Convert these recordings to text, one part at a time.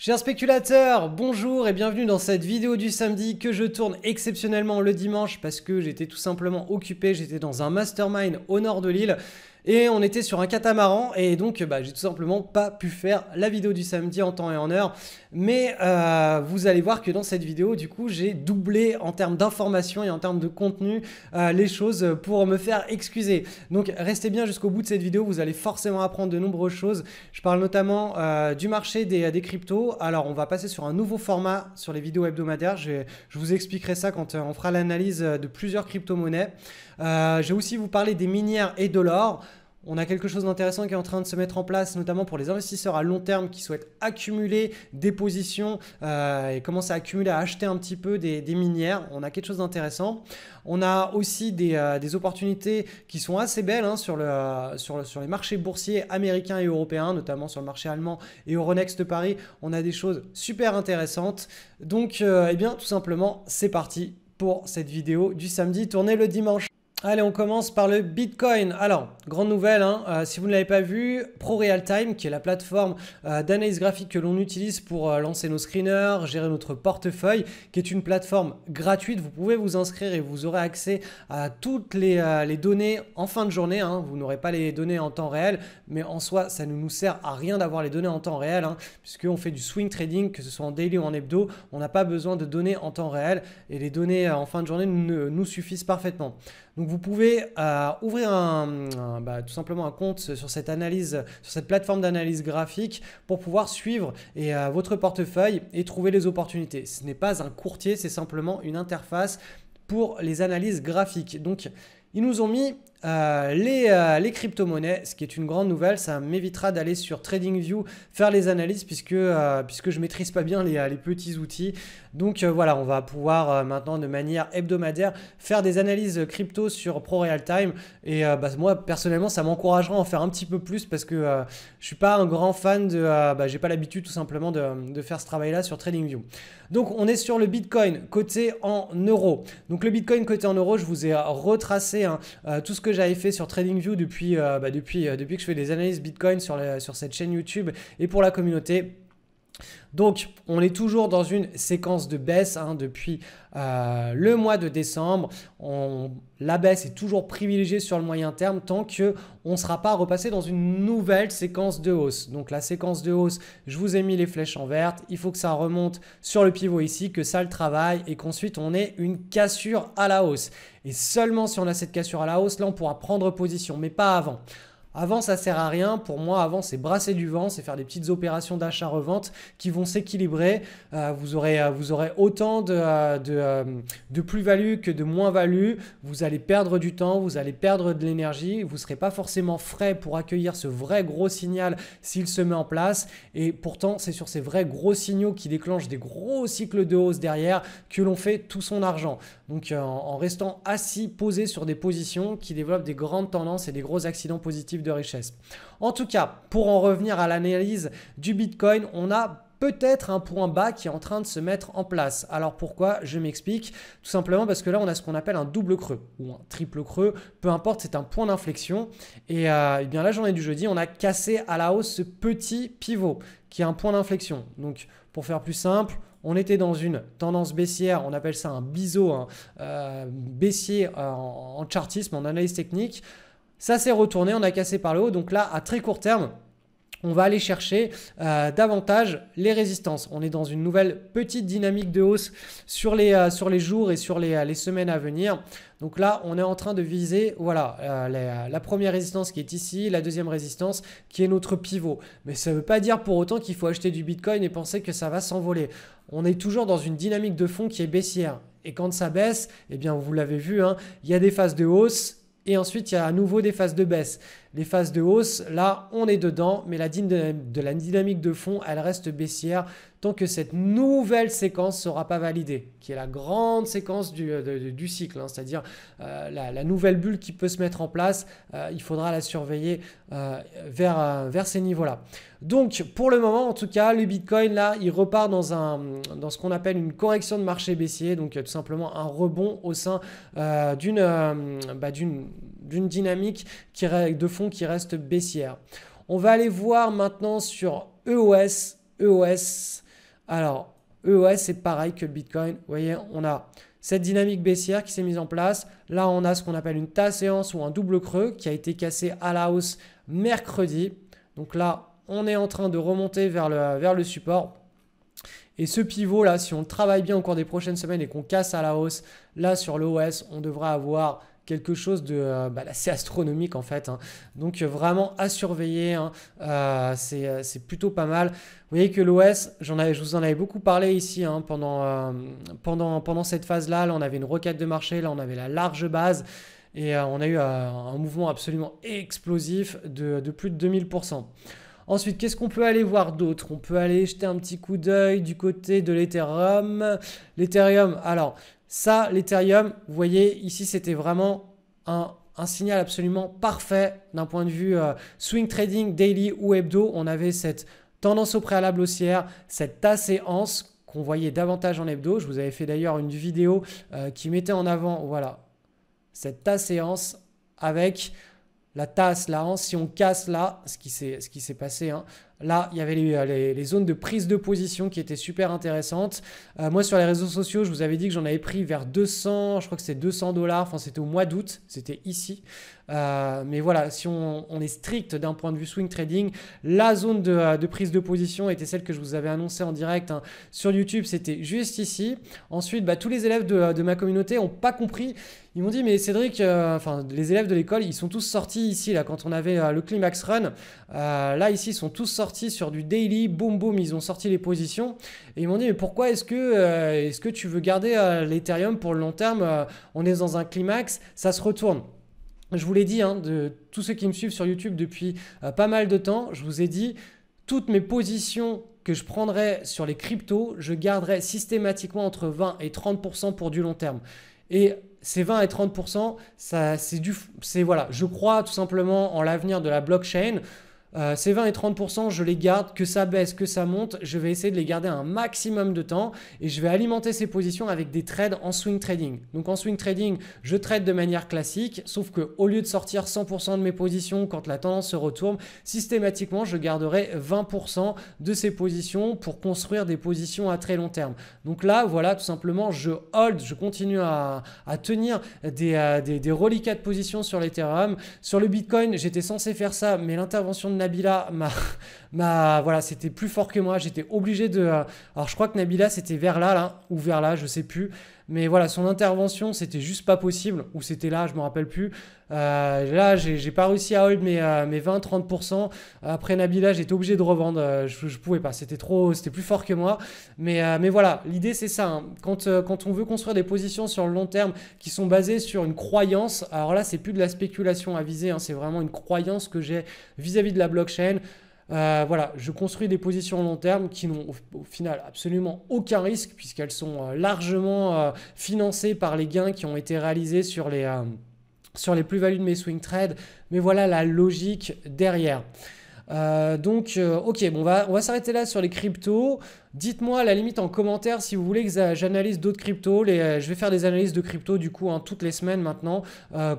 Chers spéculateurs, bonjour et bienvenue dans cette vidéo du samedi que je tourne exceptionnellement le dimanche parce que j'étais tout simplement occupé, j'étais dans un mastermind au nord de l'île et on était sur un catamaran et donc j'ai tout simplement pas pu faire la vidéo du samedi en temps et en heure. Mais vous allez voir que dans cette vidéo, du coup, j'ai doublé en termes d'informations et en termes de contenu les choses pour me faire excuser. Donc restez bien jusqu'au bout de cette vidéo, vous allez forcément apprendre de nombreuses choses. Je parle notamment du marché des cryptos. Alors on va passer sur un nouveau format sur les vidéos hebdomadaires. Je vous expliquerai ça quand on fera l'analyse de plusieurs crypto-monnaies. Je vais aussi vous parler des minières et de l'or. On a quelque chose d'intéressant qui est en train de se mettre en place, notamment pour les investisseurs à long terme qui souhaitent accumuler des positions et commencer à accumuler, à acheter un petit peu des minières. On a quelque chose d'intéressant. On a aussi des opportunités qui sont assez belles sur les marchés boursiers américains et européens, notamment sur le marché allemand et Euronext Paris. On a des choses super intéressantes. Donc, tout simplement, c'est parti pour cette vidéo du samedi tournée le dimanche. Allez, on commence par le Bitcoin. Alors, grande nouvelle, si vous ne l'avez pas vu, ProRealTime, qui est la plateforme d'analyse graphique que l'on utilise pour lancer nos screeners, gérer notre portefeuille, qui est une plateforme gratuite. Vous pouvez vous inscrire et vous aurez accès à toutes les données en fin de journée. Vous n'aurez pas les données en temps réel, mais en soi, ça ne nous sert à rien d'avoir les données en temps réel, puisqu'on fait du swing trading, que ce soit en daily ou en hebdo. On n'a pas besoin de données en temps réel et les données en fin de journée nous suffisent parfaitement. Donc vous pouvez ouvrir tout simplement un compte sur cette plateforme d'analyse graphique pour pouvoir suivre votre portefeuille et trouver les opportunités. Ce n'est pas un courtier, c'est simplement une interface pour les analyses graphiques. Donc ils nous ont mis les crypto-monnaies, ce qui est une grande nouvelle. Ça m'évitera d'aller sur TradingView faire les analyses puisque je ne maîtrise pas bien les petits outils. Donc voilà, on va pouvoir maintenant de manière hebdomadaire faire des analyses crypto sur ProRealTime. Et moi personnellement, ça m'encouragera à en faire un petit peu plus parce que je ne suis pas un grand fan j'ai pas l'habitude tout simplement de faire ce travail-là sur TradingView. Donc on est sur le Bitcoin coté en euros. Donc le Bitcoin coté en euros, je vous ai retracé tout ce que j'avais fait sur TradingView depuis que je fais des analyses Bitcoin sur cette chaîne YouTube et pour la communauté. Donc, on est toujours dans une séquence de baisse depuis le mois de décembre. La baisse est toujours privilégiée sur le moyen terme tant qu'on ne sera pas repassé dans une nouvelle séquence de hausse. Donc, la séquence de hausse, je vous ai mis les flèches en vert. Il faut que ça remonte sur le pivot ici, que ça le travaille et qu'ensuite, on ait une cassure à la hausse. Et seulement si on a cette cassure à la hausse, là, on pourra prendre position, mais pas avant. Avant, ça ne sert à rien. Pour moi, avant, c'est brasser du vent, c'est faire des petites opérations d'achat-revente qui vont s'équilibrer. Vous aurez autant de plus-value que de moins-value. Vous allez perdre du temps, vous allez perdre de l'énergie. Vous ne serez pas forcément frais pour accueillir ce vrai gros signal s'il se met en place. Et pourtant, c'est sur ces vrais gros signaux qui déclenchent des gros cycles de hausse derrière que l'on fait tout son argent. Donc, en restant assis, posé sur des positions qui développent des grandes tendances et des gros accidents positifs de richesse. En tout cas, pour en revenir à l'analyse du Bitcoin, on a peut-être un point bas qui est en train de se mettre en place. Alors pourquoi? Je m'explique. Tout simplement parce que là, on a ce qu'on appelle un double creux ou un triple creux. Peu importe, c'est un point d'inflexion. Et bien la journée du jeudi, on a cassé à la hausse ce petit pivot qui est un point d'inflexion. Donc, pour faire plus simple, on était dans une tendance baissière, on appelle ça un biseau baissier en chartisme, en analyse technique. Ça s'est retourné, on a cassé par le haut. Donc là, à très court terme, on va aller chercher davantage les résistances. On est dans une nouvelle petite dynamique de hausse sur les jours et sur les semaines à venir. Donc là, on est en train de viser la première résistance qui est ici, la deuxième résistance qui est notre pivot. Mais ça ne veut pas dire pour autant qu'il faut acheter du Bitcoin et penser que ça va s'envoler. On est toujours dans une dynamique de fond qui est baissière. Et quand ça baisse, eh bien vous l'avez vu, il y a des phases de hausse. Et ensuite, il y a à nouveau des phases de baisse. Les phases de hausse, là, on est dedans, mais la dynamique de fond, elle reste baissière tant que cette nouvelle séquence ne sera pas validée, qui est la grande séquence du cycle, c'est-à-dire la nouvelle bulle qui peut se mettre en place. Il faudra la surveiller vers ces niveaux-là. Donc, pour le moment, en tout cas, le Bitcoin, là, il repart dans ce qu'on appelle une correction de marché baissier, donc tout simplement un rebond au sein d'une dynamique de fond qui reste baissière. On va aller voir maintenant sur EOS. EOS, Alors, EOS, c'est pareil que le Bitcoin. Vous voyez, on a cette dynamique baissière qui s'est mise en place. Là, on a ce qu'on appelle une tasse séance ou un double creux qui a été cassé à la hausse mercredi. Donc là, on est en train de remonter vers le support. Et ce pivot là, si on travaille bien au cours des prochaines semaines et qu'on casse à la hausse, là sur l'OS, on devrait avoir quelque chose d'assez astronomique en fait. Hein. Donc vraiment à surveiller, hein. C'est plutôt pas mal. Vous voyez que l'OS, je vous en avais beaucoup parlé ici hein, pendant cette phase-là. Là, on avait une requête de marché, là on avait la large base. Et on a eu un mouvement absolument explosif de plus de 2000%. Ensuite, qu'est-ce qu'on peut aller voir d'autre? On peut aller jeter un petit coup d'œil du côté de l'Ethereum. L'Ethereum, alors ça, l'Ethereum, vous voyez, ici, c'était vraiment un signal absolument parfait d'un point de vue swing trading, daily ou hebdo. On avait cette tendance au préalable haussière, cette tasse séance qu'on voyait davantage en hebdo. Je vous avais fait d'ailleurs une vidéo qui mettait en avant, voilà, cette tasse séance avec la tasse, la hanse, si on casse là, ce qui s'est passé, hein, là, il y avait les zones de prise de position qui étaient super intéressantes. Moi, sur les réseaux sociaux, je vous avais dit que j'en avais pris vers 200, je crois que c'était 200 $, enfin c'était au mois d'août, c'était ici. Mais voilà, si on est strict d'un point de vue swing trading, la zone de prise de position était celle que je vous avais annoncée en direct hein, sur YouTube, c'était juste ici. Ensuite, tous les élèves de ma communauté n'ont pas compris. Ils m'ont dit, mais Cédric, les élèves de l'école, ils sont tous sortis ici, là, quand on avait le Climax Run. Là, ici, ils sont tous sortis sur du daily, boum, boum, ils ont sorti les positions. Et ils m'ont dit, mais pourquoi est-ce que tu veux garder l'Ethereum pour le long terme? On est dans un climax, ça se retourne. Je vous l'ai dit, hein, de tous ceux qui me suivent sur YouTube depuis pas mal de temps, je vous ai dit, toutes mes positions que je prendrais sur les cryptos, je garderais systématiquement entre 20 et 30% pour du long terme. Et ces 20 et 30%, voilà, je crois tout simplement en l'avenir de la blockchain. Ces 20 et 30%, je les garde, que ça baisse, que ça monte, je vais essayer de les garder un maximum de temps et je vais alimenter ces positions avec des trades en swing trading. Donc en swing trading, je trade de manière classique, sauf qu'au lieu de sortir 100% de mes positions quand la tendance se retourne, systématiquement, je garderai 20% de ces positions pour construire des positions à très long terme. Donc là, voilà, tout simplement, je hold, je continue à tenir des reliquats de positions sur l'Ethereum. Sur le Bitcoin, j'étais censé faire ça, mais l'intervention de Nabila voilà, c'était plus fort que moi. J'étais obligé de. Alors, je crois que Nabila, c'était vers là, ou vers là, je sais plus. Mais voilà, son intervention, c'était juste pas possible. Ou c'était là, je me rappelle plus. Là, j'ai pas réussi à hold mes 20-30%. Après Nabila, j'étais obligé de revendre. Je pouvais pas. C'était plus fort que moi. Mais voilà, l'idée, c'est ça. Hein. Quand on veut construire des positions sur le long terme qui sont basées sur une croyance, alors là, c'est plus de la spéculation à viser. Hein, c'est vraiment une croyance que j'ai vis-à-vis de la blockchain. Voilà, je construis des positions long terme qui n'ont au final absolument aucun risque puisqu'elles sont largement financées par les gains qui ont été réalisés sur les plus-values de mes swing trades. Mais voilà la logique derrière. Ok, bon, on va s'arrêter là sur les cryptos. Dites-moi à la limite en commentaire si vous voulez que j'analyse d'autres cryptos. Je vais faire des analyses de cryptos du coup toutes les semaines maintenant.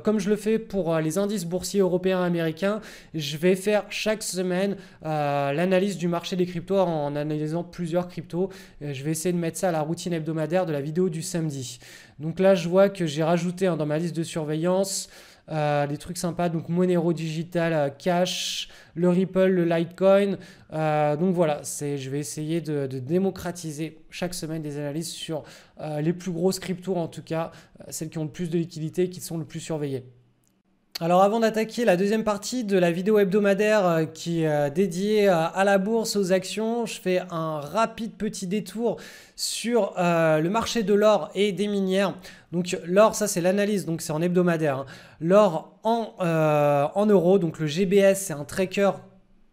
Comme je le fais pour les indices boursiers européens et américains, je vais faire chaque semaine l'analyse du marché des cryptos en analysant plusieurs cryptos. Je vais essayer de mettre ça à la routine hebdomadaire de la vidéo du samedi. Donc là, je vois que j'ai rajouté dans ma liste de surveillance des trucs sympas, donc Monero Digital, Cash, le Ripple, le Litecoin. Donc voilà, je vais essayer de démocratiser chaque semaine des analyses sur les plus grosses cryptos, en tout cas celles qui ont le plus de liquidité, qui sont le plus surveillées. Alors avant d'attaquer la deuxième partie de la vidéo hebdomadaire qui est dédiée à la bourse, aux actions, je fais un rapide petit détour sur le marché de l'or et des minières. Donc l'or, ça c'est l'analyse, donc c'est en hebdomadaire. Hein. L'or en euros, donc le GBS c'est un tracker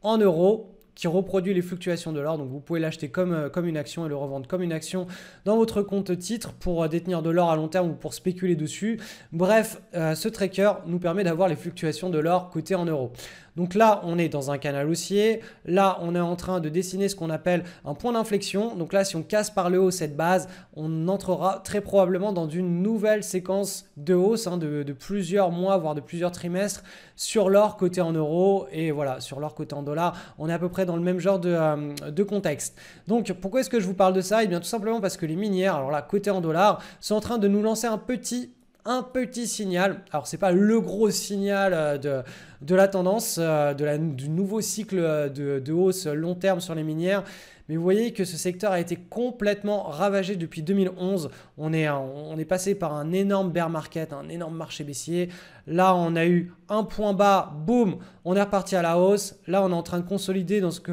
en euros qui reproduit les fluctuations de l'or. Donc vous pouvez l'acheter comme une action et le revendre comme une action dans votre compte titre pour détenir de l'or à long terme ou pour spéculer dessus. Bref, ce tracker nous permet d'avoir les fluctuations de l'or cotées en euros. Donc là, on est dans un canal haussier. Là, on est en train de dessiner ce qu'on appelle un point d'inflexion. Donc là, si on casse par le haut cette base, on entrera très probablement dans une nouvelle séquence de hausse de plusieurs mois, voire de plusieurs trimestres sur l'or coté en euros. Et voilà, sur l'or coté en dollars, on est à peu près dans le même genre de contexte. Donc pourquoi est-ce que je vous parle de ça? Eh bien tout simplement parce que les minières, alors là côté en dollars, sont en train de nous lancer un petit signal. Alors c'est pas le gros signal de la tendance, du nouveau cycle de hausse long terme sur les minières. Mais vous voyez que ce secteur a été complètement ravagé depuis 2011. On est passé par un énorme bear market, un énorme marché baissier. Là, on a eu un point bas, boum, on est reparti à la hausse. Là, on est en train de consolider dans ce que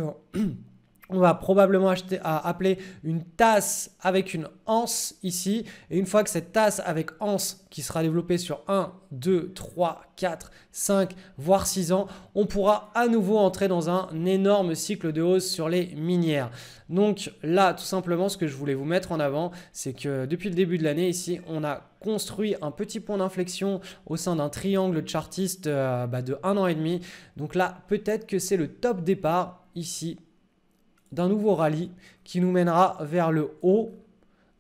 on va probablement appeler une tasse avec une anse ici. Et une fois que cette tasse avec anse qui sera développée sur 1, 2, 3, 4, 5, voire 6 ans, on pourra à nouveau entrer dans un énorme cycle de hausse sur les minières. Donc là, tout simplement, ce que je voulais vous mettre en avant, c'est que depuis le début de l'année ici, on a construit un petit point d'inflexion au sein d'un triangle chartiste de 1 an et demi. Donc là, peut-être que c'est le top départ ici d'un nouveau rallye qui nous mènera vers le haut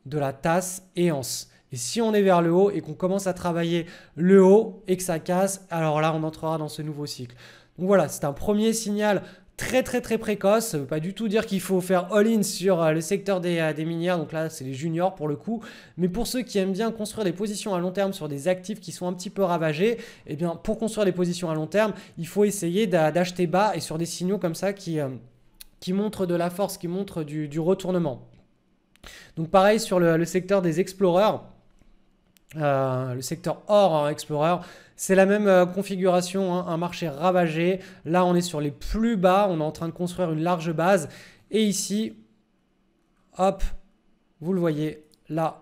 de la tasse et anse. Et si on est vers le haut et qu'on commence à travailler le haut et que ça casse, alors là, on entrera dans ce nouveau cycle. Donc voilà, c'est un premier signal très précoce. Ça ne veut pas du tout dire qu'il faut faire all-in sur le secteur des minières. Donc là, c'est les juniors pour le coup. Mais pour ceux qui aiment bien construire des positions à long terme sur des actifs qui sont un petit peu ravagés, eh bien, pour construire des positions à long terme, il faut essayer d'acheter bas et sur des signaux comme ça qui montre de la force, qui montre du retournement. Donc pareil sur le secteur des explorers, le secteur or explorer, c'est la même configuration, hein, un marché ravagé. Là, on est sur les plus bas, on est en train de construire une large base. Et ici, hop, vous le voyez, là,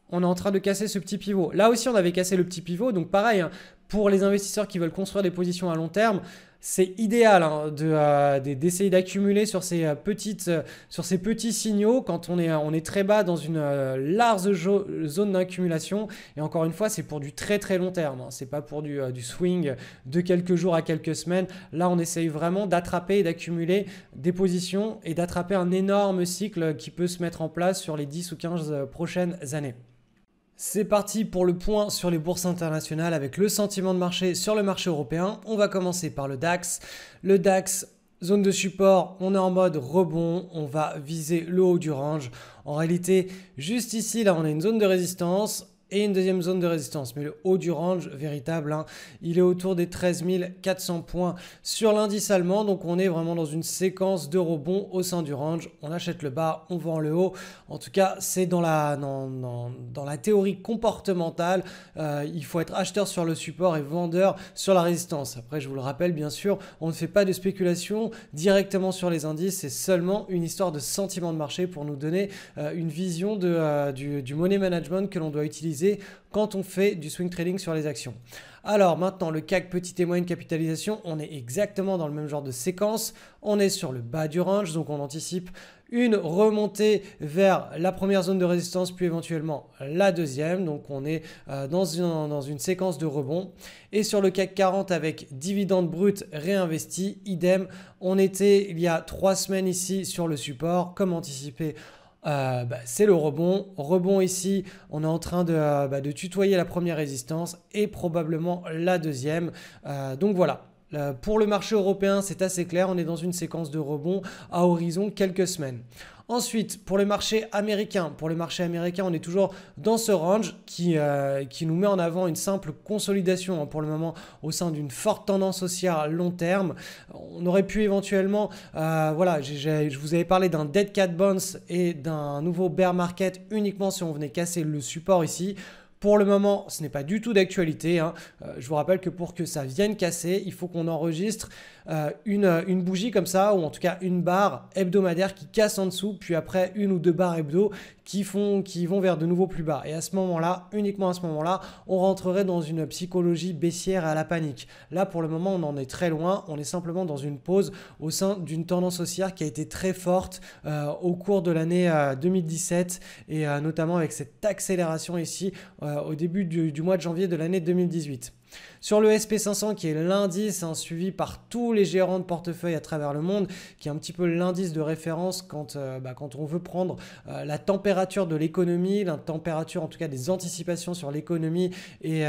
on est en train de casser ce petit pivot. Là aussi, on avait cassé le petit pivot. Donc pareil, hein, pour les investisseurs qui veulent construire des positions à long terme, c'est idéal hein, d'essayer d'accumuler sur ces petits signaux quand on est très bas dans une large zone d'accumulation. Et encore une fois, c'est pour du très long terme. Hein. Ce n'est pas pour du swing de quelques jours à quelques semaines. Là, on essaye vraiment d'attraper et d'accumuler des positions et d'attraper un énorme cycle qui peut se mettre en place sur les 10 ou 15 prochaines années. C'est parti pour le point sur les bourses internationales avec le sentiment de marché sur le marché européen. On va commencer par le DAX. Le DAX, zone de support, on est en mode rebond, on va viser le haut du range. En réalité, juste ici, là, on a une zone de résistance et une deuxième zone de résistance. Mais le haut du range véritable, hein, il est autour des 13 400 points sur l'indice allemand. Donc on est vraiment dans une séquence de rebond au sein du range. On achète le bas, on vend le haut. En tout cas, c'est dans la théorie comportementale. Il faut être acheteur sur le support et vendeur sur la résistance. Après, je vous le rappelle, bien sûr, on ne fait pas de spéculation directement sur les indices. C'est seulement une histoire de sentiment de marché pour nous donner une vision du money management que l'on doit utiliser quand on fait du swing trading sur les actions. Alors maintenant, le CAC petit et moyenne capitalisation, on est exactement dans le même genre de séquence. On est sur le bas du range, donc on anticipe une remontée vers la première zone de résistance, puis éventuellement la deuxième. Donc on est dans une séquence de rebond. Et sur le CAC 40 avec dividende brut réinvesti, idem, on était il y a 3 semaines ici sur le support, comme anticipé. C'est le rebond. Rebond ici, on est en train de tutoyer la première résistance et probablement la deuxième. Donc voilà. Pour le marché européen, c'est assez clair. On est dans une séquence de rebond à horizon quelques semaines. Ensuite, pour le marché américain, on est toujours dans ce range qui nous met en avant une simple consolidation hein, pour le moment au sein d'une forte tendance haussière long terme. On aurait pu éventuellement, je vous avais parlé d'un dead cat bounce et d'un nouveau bear market uniquement si on venait casser le support ici. Pour le moment, ce n'est pas du tout d'actualité. Hein. Je vous rappelle que pour que ça vienne casser, il faut qu'on enregistre une bougie comme ça, ou en tout cas une barre hebdomadaire qui casse en dessous, puis après une ou deux barres hebdo qui vont vers de nouveaux plus bas. Et à ce moment-là, uniquement à ce moment-là, on rentrerait dans une psychologie baissière à la panique. Là, pour le moment, on en est très loin. On est simplement dans une pause au sein d'une tendance haussière qui a été très forte au cours de l'année 2017 et notamment avec cette accélération ici au début du mois de janvier de l'année 2018. Sur le SP500 qui est l'indice hein, suivi par tous les gérants de portefeuille à travers le monde, qui est un petit peu l'indice de référence quand on veut prendre la température de l'économie, la température en tout cas des anticipations sur l'économie et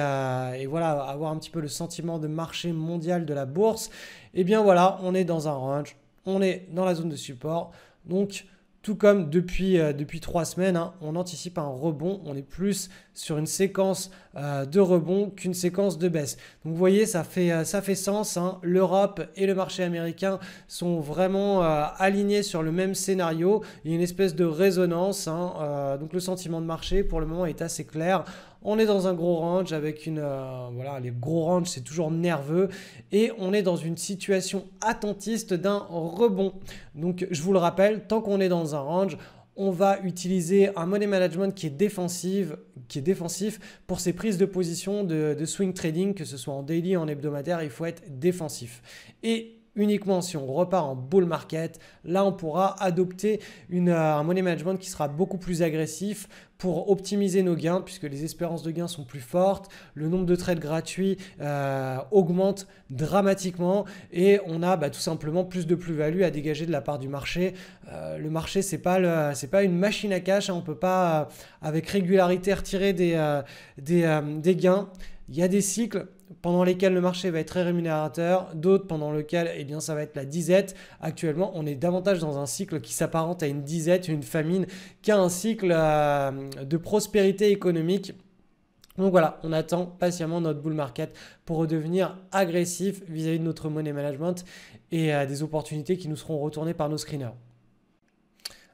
voilà, avoir un petit peu le sentiment de marché mondial de la bourse. Et bien voilà, on est dans un range. on est dans la zone de support. Donc, tout comme depuis 3 semaines, hein, on anticipe un rebond. On est plus sur une séquence de rebond qu'une séquence de baisse. Donc vous voyez, ça fait sens, hein. L'Europe et le marché américain sont vraiment alignés sur le même scénario. Il y a une espèce de résonance, hein. Donc le sentiment de marché pour le moment est assez clair. On est dans un gros range avec voilà, les gros ranges, c'est toujours nerveux et on est dans une situation attentiste d'un rebond. Donc, je vous le rappelle, tant qu'on est dans un range, on va utiliser un money management qui est défensif pour ses prises de position de swing trading, que ce soit en daily, en hebdomadaire, il faut être défensif. Et uniquement si on repart en bull market, là on pourra adopter un money management qui sera beaucoup plus agressif pour optimiser nos gains puisque les espérances de gains sont plus fortes, le nombre de trades gratuits augmente dramatiquement et on a tout simplement plus de plus-value à dégager de la part du marché. Le marché, c'est pas une machine à cash, hein, on ne peut pas avec régularité retirer des gains. Il y a des cycles pendant lesquels le marché va être très rémunérateur, d'autres pendant lesquels ça va être la disette. Actuellement, on est davantage dans un cycle qui s'apparente à une disette, une famine, qu'à un cycle de prospérité économique. Donc voilà, on attend patiemment notre bull market pour redevenir agressif vis-à-vis de notre money management et des opportunités qui nous seront retournées par nos screeners.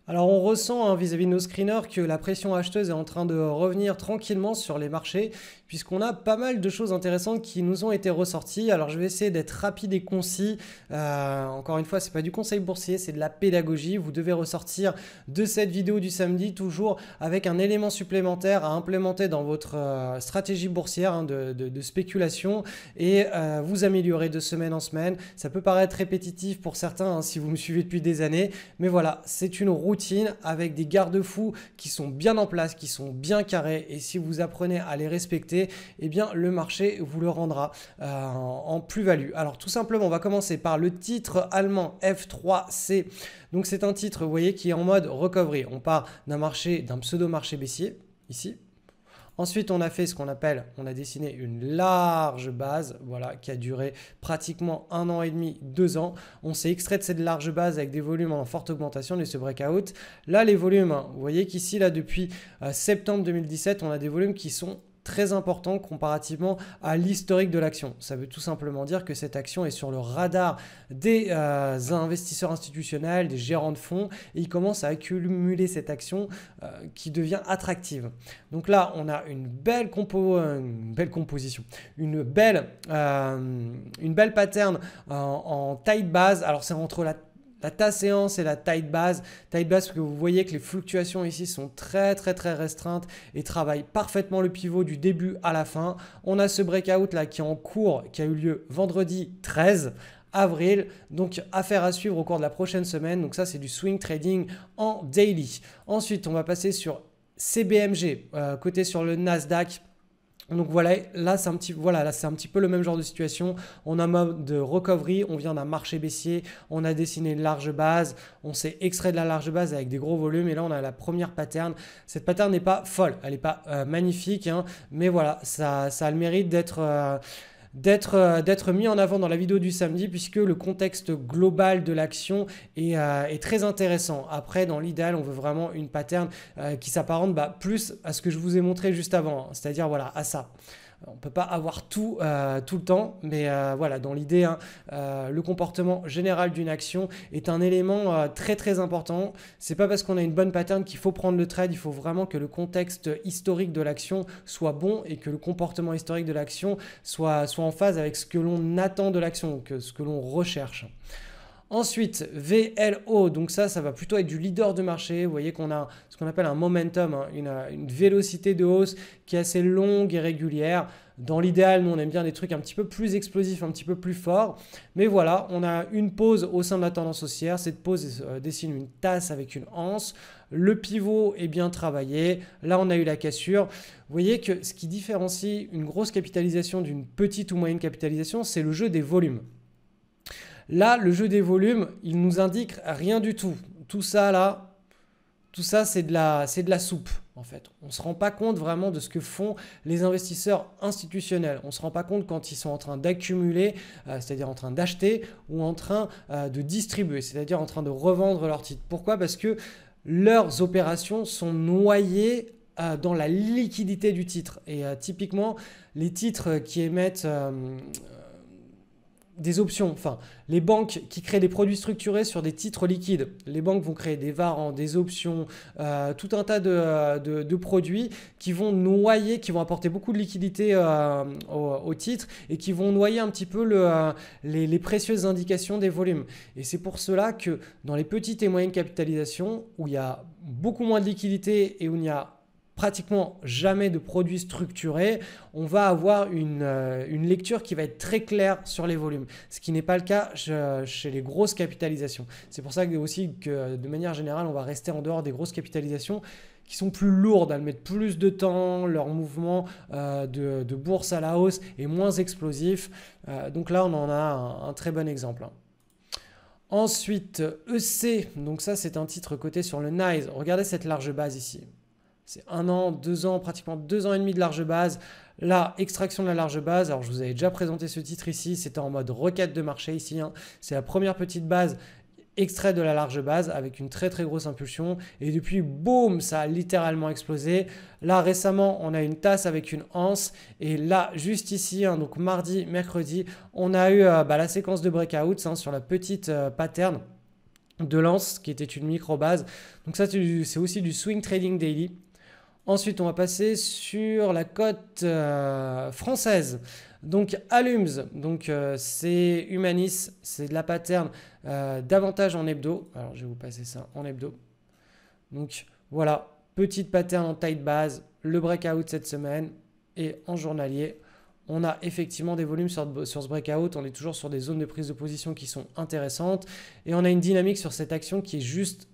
Alors on ressent vis-à-vis de nos screeners que la pression acheteuse est en train de revenir tranquillement sur les marchés puisqu'on a pas mal de choses intéressantes qui nous ont été ressorties. Alors je vais essayer d'être rapide et concis. Encore une fois, ce n'est pas du conseil boursier, c'est de la pédagogie. Vous devez ressortir de cette vidéo du samedi toujours avec un élément supplémentaire à implémenter dans votre stratégie boursière, hein, de spéculation et vous améliorer de semaine en semaine. Ça peut paraître répétitif pour certains, hein, si vous me suivez depuis des années, mais voilà, c'est une routine avec des garde-fous qui sont bien en place, qui sont bien carrés et si vous apprenez à les respecter, eh bien le marché vous le rendra en plus-value. Alors tout simplement, on va commencer par le titre allemand F3C. Donc c'est un titre, vous voyez, qui est en mode recovery. On part d'un pseudo-marché baissier, ici. Ensuite, on a fait ce qu'on appelle, on a dessiné une large base, voilà, qui a duré pratiquement 1 an et demi, 2 ans. On s'est extrait de cette large base avec des volumes en forte augmentation de ce breakout. Là, les volumes, vous voyez qu'ici, là, depuis septembre 2017, on a des volumes qui sont très important comparativement à l'historique de l'action. Ça veut tout simplement dire que cette action est sur le radar des investisseurs institutionnels, des gérants de fonds et ils commencent à accumuler cette action qui devient attractive. Donc là, on a une belle composition, une belle pattern en taille de base. Alors c'est entre la taille séance et la taille de base. Taille de base parce que vous voyez que les fluctuations ici sont très restreintes et travaillent parfaitement le pivot du début à la fin. On a ce breakout là qui est en cours, qui a eu lieu vendredi 13 avril. Donc affaire à suivre au cours de la prochaine semaine. Donc ça c'est du swing trading en daily. Ensuite on va passer sur CBMG, coté sur le Nasdaq. Donc voilà, là c'est un petit peu le même genre de situation. On a un mode de recovery, on vient d'un marché baissier, on a dessiné une large base, on s'est extrait de la large base avec des gros volumes et là on a la première pattern. Cette pattern n'est pas folle, elle n'est pas magnifique, hein, mais voilà, ça a le mérite d'être mis en avant dans la vidéo du samedi puisque le contexte global de l'action est très intéressant. Après, dans l'idéal, on veut vraiment une pattern qui s'apparente plus à ce que je vous ai montré juste avant, hein, c'est-à-dire voilà, à ça. On ne peut pas avoir tout le temps, mais voilà, dans l'idée, hein, le comportement général d'une action est un élément très important. Ce n'est pas parce qu'on a une bonne pattern qu'il faut prendre le trade, il faut vraiment que le contexte historique de l'action soit bon et que le comportement historique de l'action soit en phase avec ce que l'on attend de l'action, ce que l'on recherche. Ensuite, VLO, donc ça va plutôt être du leader de marché. Vous voyez qu'on a ce qu'on appelle un momentum, hein, une vélocité de hausse qui est assez longue et régulière. Dans l'idéal, nous, on aime bien des trucs un petit peu plus explosifs, un petit peu plus forts. Mais voilà, on a une pause au sein de la tendance haussière. Cette pause dessine une tasse avec une anse. Le pivot est bien travaillé. Là, on a eu la cassure. Vous voyez que ce qui différencie une grosse capitalisation d'une petite ou moyenne capitalisation, c'est le jeu des volumes. Là, le jeu des volumes, il nous indique rien du tout. Tout ça là, Tout ça, c'est de la soupe, en fait. On ne se rend pas compte vraiment de ce que font les investisseurs institutionnels. On ne se rend pas compte quand ils sont en train d'accumuler, c'est-à-dire en train d'acheter, ou en train de distribuer, c'est-à-dire en train de revendre leurs titres. Pourquoi? Parce que leurs opérations sont noyées dans la liquidité du titre. Et typiquement, les titres qui émettent des options, enfin les banques qui créent des produits structurés sur des titres liquides, les banques vont créer des varants, des options, tout un tas de produits qui vont noyer, qui vont apporter beaucoup de liquidité au titre et qui vont noyer un petit peu les précieuses indications des volumes. Et c'est pour cela que dans les petites et moyennes capitalisations, où il y a beaucoup moins de liquidité et où il n'y a pratiquement jamais de produits structurés, on va avoir une lecture qui va être très claire sur les volumes, ce qui n'est pas le cas chez les grosses capitalisations. C'est pour ça aussi que de manière générale, on va rester en dehors des grosses capitalisations qui sont plus lourdes, elles mettent plus de temps, leur mouvement de bourse à la hausse est moins explosif. Donc là, on en a un très bon exemple. Ensuite, EC, donc ça c'est un titre coté sur le NYSE. Regardez cette large base ici. C'est 1 an, 2 ans, pratiquement 2 ans et demi de large base. Là, extraction de la large base. Alors, je vous avais déjà présenté ce titre ici. C'était en mode requête de marché ici. C'est la première petite base extrait de la large base avec une très très grosse impulsion. Et depuis, boum, ça a littéralement explosé. Là, récemment, on a une tasse avec une anse. Et là, juste ici, donc mardi, mercredi, on a eu la séquence de breakouts sur la petite pattern de l'anse qui était une micro-base. Donc ça, c'est aussi du swing trading daily. Ensuite, on va passer sur la cote française. Donc, Alums, donc c'est Humanis, c'est de la pattern davantage en hebdo. Alors, je vais vous passer ça en hebdo. Donc, voilà, petite pattern en taille de base, le breakout cette semaine et en journalier. On a effectivement des volumes sur ce breakout. On est toujours sur des zones de prise de position qui sont intéressantes. Et on a une dynamique sur cette action qui est juste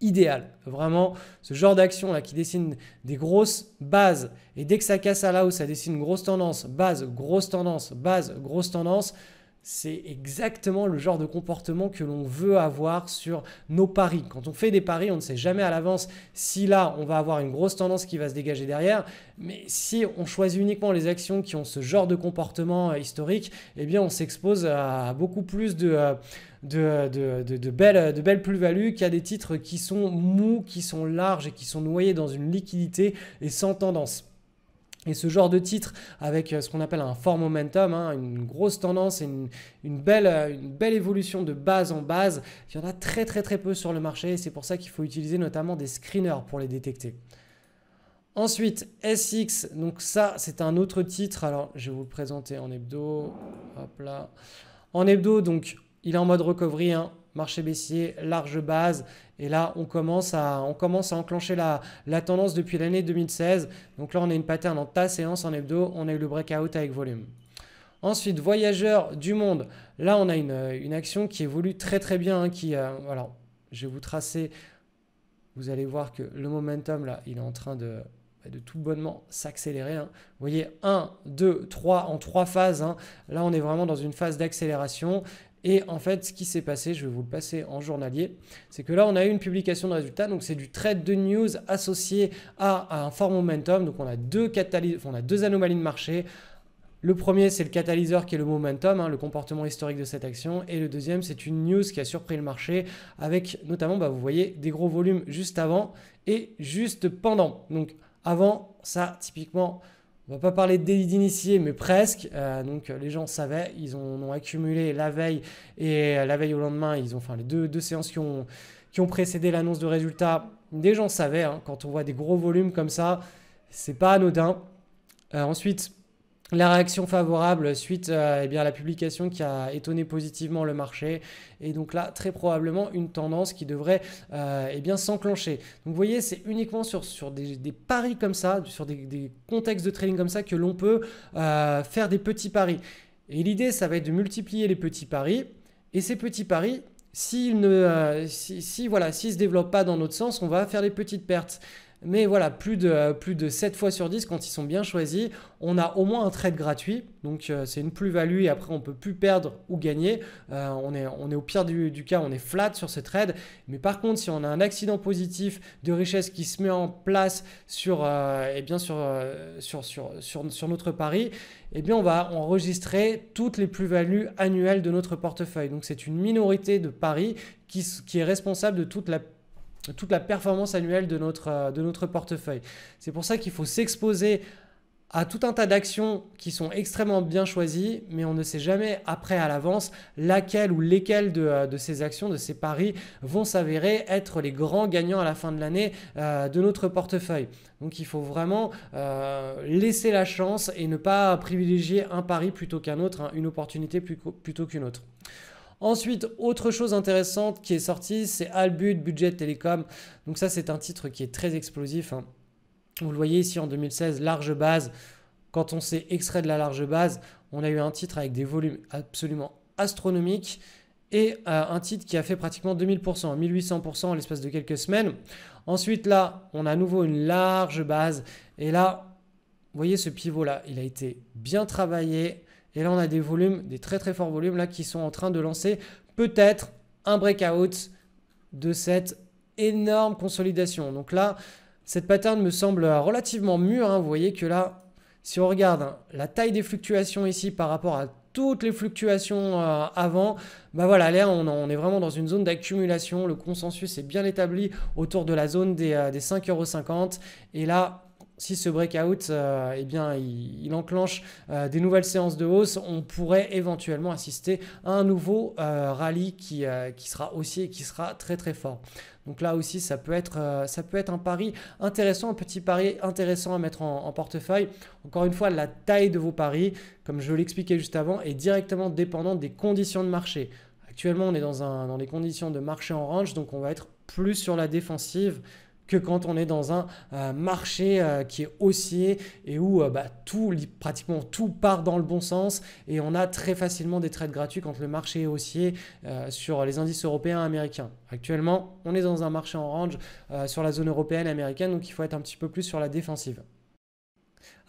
idéal. Vraiment, ce genre d'action là qui dessine des grosses bases et dès que ça casse à la hausse, ça dessine une grosse tendance, base, grosse tendance, base, grosse tendance. C'est exactement le genre de comportement que l'on veut avoir sur nos paris. Quand on fait des paris, on ne sait jamais à l'avance si là, on va avoir une grosse tendance qui va se dégager derrière. Mais si on choisit uniquement les actions qui ont ce genre de comportement historique, eh bien, on s'expose à beaucoup plus de belles plus-values qu'il y a des titres qui sont mous, qui sont larges et qui sont noyés dans une liquidité et sans tendance. Et ce genre de titre avec ce qu'on appelle un fort momentum, une grosse tendance et une belle évolution de base en base, il y en a très peu sur le marché et c'est pour ça qu'il faut utiliser notamment des screeners pour les détecter. Ensuite, SX, donc ça c'est un autre titre, alors je vais vous le présenter en hebdo, hop là. En hebdo, donc il est en mode recovery, marché baissier, large base. Et là, on commence à enclencher la tendance depuis l'année 2016. Donc là, on a une pattern en tasse et anse en hebdo. On a eu le breakout avec volume. Ensuite, voyageurs du monde. Là, on a une action qui évolue très bien. Voilà, je vais vous tracer. Vous allez voir que le momentum, là, il est en train de tout bonnement s'accélérer. Vous voyez, 1, 2, 3 en 3 phases. Là, on est vraiment dans une phase d'accélération. Et en fait, ce qui s'est passé, je vais vous le passer en journalier, c'est que là, on a eu une publication de résultats. Donc, c'est du trade de news associé à un fort momentum. Donc, on a deux anomalies de marché. Le premier, c'est le catalyseur qui est le momentum, le comportement historique de cette action. Et le deuxième, c'est une news qui a surpris le marché avec notamment, vous voyez, des gros volumes juste avant et juste pendant. Donc, avant, ça, typiquement, on ne va pas parler de délit d'initié, mais presque. Donc, les gens savaient, ils ont accumulé la veille et la veille au lendemain, les deux séances qui ont précédé l'annonce de résultats. Des gens savaient, quand on voit des gros volumes comme ça, c'est pas anodin. Ensuite, la réaction favorable suite à la publication qui a étonné positivement le marché. Et donc là, très probablement une tendance qui devrait s'enclencher. Donc vous voyez, c'est uniquement sur des paris comme ça, sur des contextes de trading comme ça que l'on peut faire des petits paris. Et l'idée, ça va être de multiplier les petits paris. Et ces petits paris, s'ils ne se développent pas dans notre sens, on va faire des petites pertes. Mais voilà, plus de 7 fois sur 10, quand ils sont bien choisis, on a au moins un trade gratuit. Donc c'est une plus-value et après on ne peut plus perdre ou gagner. On est au pire du cas, on est flat sur ce trade. Mais par contre, si on a un accident positif de richesse qui se met en place sur notre pari, eh bien on va enregistrer toutes les plus-values annuelles de notre portefeuille. Donc c'est une minorité de paris qui est responsable de toute la performance annuelle de notre portefeuille. C'est pour ça qu'il faut s'exposer à tout un tas d'actions qui sont extrêmement bien choisies, mais on ne sait jamais après à l'avance laquelle ou lesquelles de ces actions, de ces paris vont s'avérer être les grands gagnants à la fin de l'année de notre portefeuille. Donc il faut vraiment laisser la chance et ne pas privilégier un pari plutôt qu'un autre, hein, une opportunité plutôt qu'une autre. Ensuite, autre chose intéressante qui est sortie, c'est Albut Budget Telecom. Donc ça, c'est un titre qui est très explosif, hein. Vous le voyez ici en 2016, large base. Quand on s'est extrait de la large base, on a eu un titre avec des volumes absolument astronomiques et un titre qui a fait pratiquement 2000%, 1800% en l'espace de quelques semaines. Ensuite, là, on a à nouveau une large base. Et là, vous voyez ce pivot-là, il a été bien travaillé. Et là, on a des volumes, des très très forts volumes là qui sont en train de lancer peut-être un breakout de cette énorme consolidation. Donc là, cette pattern me semble relativement mûre, hein. Vous voyez que là, si on regarde, hein, la taille des fluctuations ici par rapport à toutes les fluctuations avant, bah voilà, là on est vraiment dans une zone d'accumulation. Le consensus est bien établi autour de la zone des 5,50 €. Et là, si ce breakout eh bien, il enclenche des nouvelles séances de hausse, on pourrait éventuellement assister à un nouveau rallye qui sera haussier et qui sera très très fort. Donc là aussi, ça peut être un pari intéressant, un petit pari intéressant à mettre en portefeuille. Encore une fois, la taille de vos paris, comme je l'expliquais juste avant, est directement dépendante des conditions de marché. Actuellement, on est dans des conditions de marché en range, donc on va être plus sur la défensive que quand on est dans un marché qui est haussier et où pratiquement tout part dans le bon sens et on a très facilement des trades gratuits quand le marché est haussier sur les indices européens et américains. Actuellement, on est dans un marché en range sur la zone européenne et américaine, donc il faut être un petit peu plus sur la défensive.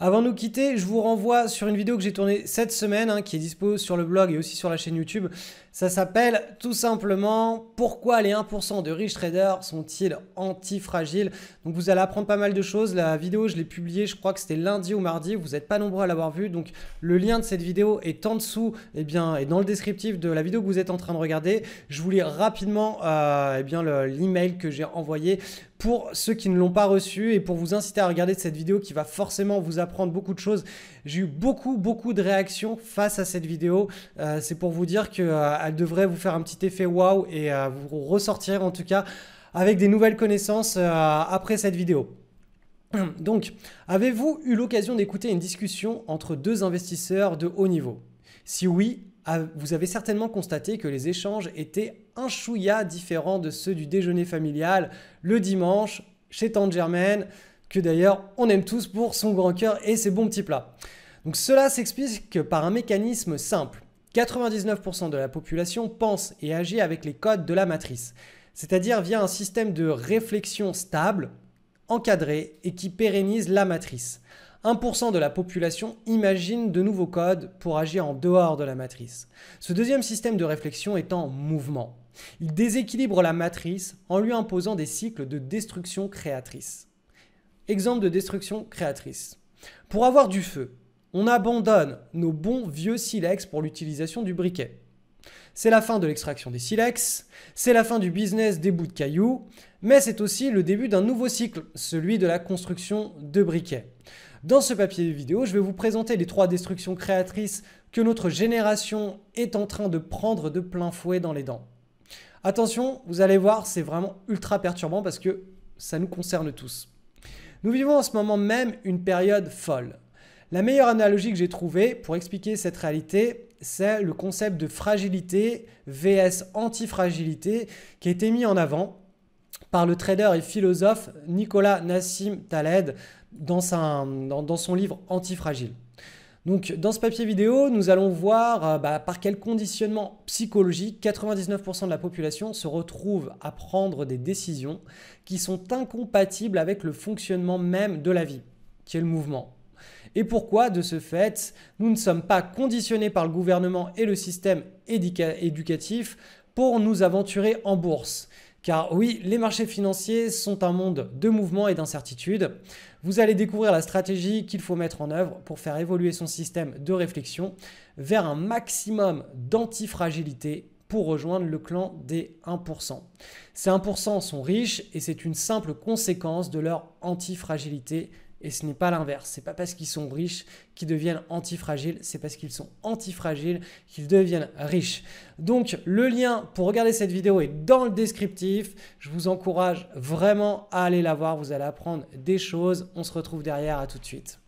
Avant de nous quitter, je vous renvoie sur une vidéo que j'ai tournée cette semaine, hein, qui est dispo sur le blog et aussi sur la chaîne YouTube. Ça s'appelle tout simplement « Pourquoi les 1% de riches traders sont-ils antifragiles ?» Donc vous allez apprendre pas mal de choses. La vidéo, je l'ai publiée, je crois que c'était lundi ou mardi. Vous n'êtes pas nombreux à l'avoir vue. Donc le lien de cette vidéo est en dessous et dans le descriptif de la vidéo que vous êtes en train de regarder. Je vous lis rapidement l'email que j'ai envoyé pour ceux qui ne l'ont pas reçu et pour vous inciter à regarder cette vidéo qui va forcément vous apprendre beaucoup de choses. J'ai eu beaucoup de réactions face à cette vidéo. C'est pour vous dire qu'elle devrait vous faire un petit effet waouh et vous ressortir en tout cas avec des nouvelles connaissances après cette vidéo. Donc, avez-vous eu l'occasion d'écouter une discussion entre deux investisseurs de haut niveau? Si oui, vous avez certainement constaté que les échanges étaient un chouïa différents de ceux du déjeuner familial le dimanche chez Tante Germaine, que d'ailleurs on aime tous pour son grand cœur et ses bons petits plats. Donc cela s'explique par un mécanisme simple. 99% de la population pense et agit avec les codes de la matrice, c'est-à-dire via un système de réflexion stable, encadré et qui pérennise la matrice. 1% de la population imagine de nouveaux codes pour agir en dehors de la matrice. Ce deuxième système de réflexion est en mouvement. Il déséquilibre la matrice en lui imposant des cycles de destruction créatrice. Exemple de destruction créatrice. Pour avoir du feu, on abandonne nos bons vieux silex pour l'utilisation du briquet. C'est la fin de l'extraction des silex, c'est la fin du business des bouts de cailloux, mais c'est aussi le début d'un nouveau cycle, celui de la construction de briquets. Dans ce papier vidéo, je vais vous présenter les 3 destructions créatrices que notre génération est en train de prendre de plein fouet dans les dents. Attention, vous allez voir, c'est vraiment ultra perturbant parce que ça nous concerne tous. Nous vivons en ce moment même une période folle. La meilleure analogie que j'ai trouvée pour expliquer cette réalité, c'est le concept de fragilité vs antifragilité qui a été mis en avant par le trader et philosophe Nicolas Nassim Taleb dans son livre Antifragile. Donc dans ce papier vidéo, nous allons voir par quel conditionnement psychologique 99% de la population se retrouve à prendre des décisions qui sont incompatibles avec le fonctionnement même de la vie, qui est le mouvement. Et pourquoi, de ce fait, nous ne sommes pas conditionnés par le gouvernement et le système éducatif pour nous aventurer en bourse. Car oui, les marchés financiers sont un monde de mouvement et d'incertitude. Vous allez découvrir la stratégie qu'il faut mettre en œuvre pour faire évoluer son système de réflexion vers un maximum d'antifragilité pour rejoindre le clan des 1%. Ces 1% sont riches et c'est une simple conséquence de leur antifragilité. Et ce n'est pas l'inverse. Ce n'est pas parce qu'ils sont riches qu'ils deviennent antifragiles. C'est parce qu'ils sont antifragiles qu'ils deviennent riches. Donc, le lien pour regarder cette vidéo est dans le descriptif. Je vous encourage vraiment à aller la voir. Vous allez apprendre des choses. On se retrouve derrière. À tout de suite.